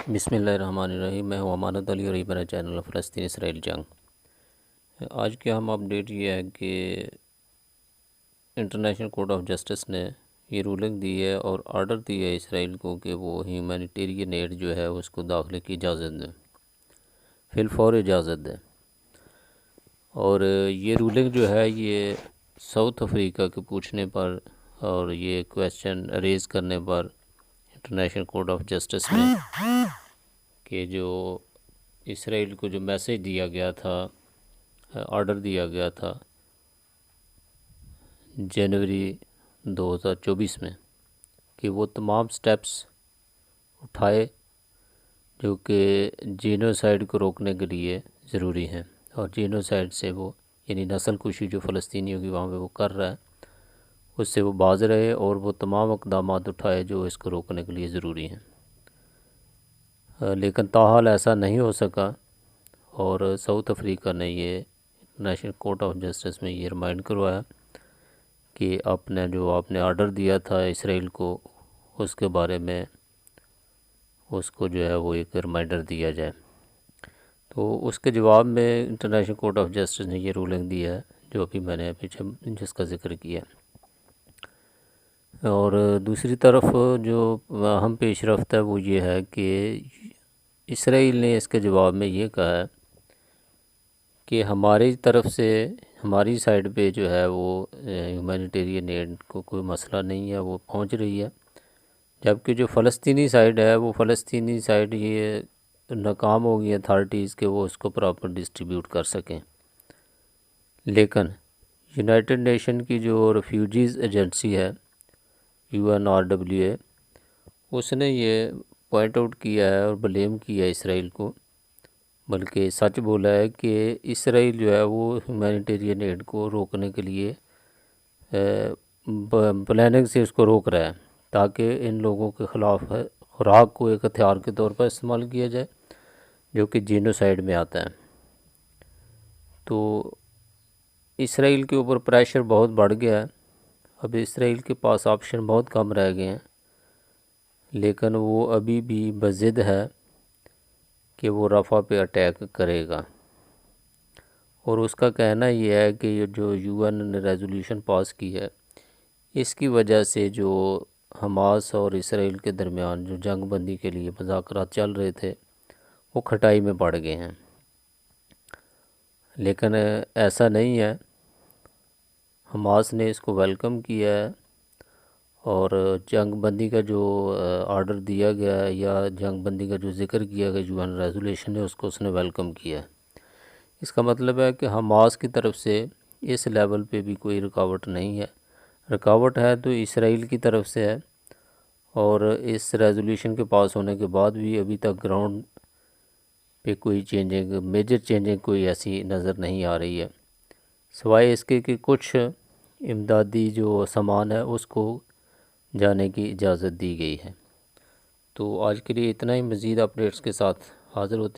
بسم اللہ الرحمن الرحیم۔ میں ہوں امانت علی اور یہ میرا چینل فلسطین اسرائیل جنگ۔ آج کی اہم اپڈیٹ یہ ہے کہ انٹرنیشنل کورٹ آف جسٹس نے یہ رولنگ دی ہے اور آرڈر دیا ہے اسرائیل کو کہ وہ ہیومینیٹیرین ایڈ جو ہے اس کو داخلے کی اجازت دیں، فی الفور اجازت دیں۔ اور یہ رولنگ جو ہے یہ ساؤتھ افریقہ کے پوچھنے پر اور یہ کویسچن ریز کرنے پر انٹرنیشنل کورٹ آف جسٹس میں کہ جو اسرائیل کو جو میسیج دیا گیا تھا، آرڈر دیا گیا تھا جنوری 2024 میں کہ وہ تمام سٹیپس اٹھائے جو کہ جینوسائیڈ کو روکنے کے لیے ضروری ہیں، اور جینوسائیڈ سے وہ یعنی نسل کشی جو فلسطینیوں کی وہاں پہ وہ کر رہا ہے اس سے وہ باز رہے اور وہ تمام اقدامات اٹھائے جو اس کو روکنے کے لیے ضروری ہیں۔ لیکن تاحال ایسا نہیں ہو سکا، اور ساؤتھ افریقہ نے یہ نیشنل کورٹ آف جسٹس میں یہ ریمائنڈ کروایا کہ آپ نے آرڈر دیا تھا اسرائیل کو اس کے بارے میں اس کو جو ہے وہ ایک ریمائنڈر دیا جائے۔ تو اس کے جواب میں انٹرنیشنل کورٹ آف جسٹس نے یہ رولنگ دی ہے جو ابھی میں نے پیچھے جس کا ذکر کیا۔ اور دوسری طرف جو اہم پیش رفت ہے وہ یہ ہے کہ اسرائیل نے اس کے جواب میں یہ کہا ہے کہ ہماری طرف سے ہماری سائڈ پہ جو ہے وہ ہیومینیٹیرین ایڈ کو کوئی مسئلہ نہیں ہے، وہ پہنچ رہی ہے، جبکہ جو فلسطینی سائڈ ہے وہ فلسطینی سائڈ یہ ناکام ہو گئی اتھارٹیز کہ وہ اس کو پراپر ڈسٹریبیوٹ کر سکیں۔ لیکن یونائٹڈ نیشن کی جو ریفیوجیز ایجنسی ہے UNRWA، اس نے یہ پوائنٹ آؤٹ کیا ہے اور بلیم کیا ہے اسرائیل کو، بلکہ سچ بولا ہے کہ اسرائیل جو ہے وہ ہیومینیٹیرین ایڈ کو روکنے کے لیے پلاننگ سے اس کو روک رہا ہے تاکہ ان لوگوں کے خلاف خوراک کو ایک ہتھیار کے طور پر استعمال کیا جائے جو کہ جینوسائیڈ میں آتا ہے۔ تو اسرائیل کے اوپر پریشر بہت بڑھ گیا ہے، اب اسرائیل کے پاس آپشن بہت کم رہ گئے ہیں، لیکن وہ ابھی بھی بضد ہے کہ وہ رفح پہ اٹیک کرے گا، اور اس کا کہنا یہ ہے کہ یہ جو UN نے ریزولوشن پاس کی ہے اس کی وجہ سے جو حماس اور اسرائیل کے درمیان جو جنگ بندی کے لیے مذاکرات چل رہے تھے وہ کھٹائی میں پڑ گئے ہیں۔ لیکن ایسا نہیں ہے، حماس نے اس کو ویلکم کیا ہے، اور جنگ بندی کا جو آرڈر دیا گیا ہے یا جنگ بندی کا جو ذکر کیا گیا UN ریزولوشن ہے اس کو اس نے ویلکم کیا ہے۔ اس کا مطلب ہے کہ حماس کی طرف سے اس لیول پہ بھی کوئی رکاوٹ نہیں ہے، رکاوٹ ہے تو اسرائیل کی طرف سے ہے، اور اس ریزولوشن کے پاس ہونے کے بعد بھی ابھی تک گراؤنڈ پہ کوئی میجر چینجنگ کوئی ایسی نظر نہیں آ رہی ہے، سوائے اس کے کہ کچھ امدادی جو سامان ہے اس کو جانے کی اجازت دی گئی ہے۔ تو آج کے لیے اتنا ہی، مزید اپڈیٹس کے ساتھ حاضر ہوتے ہیں۔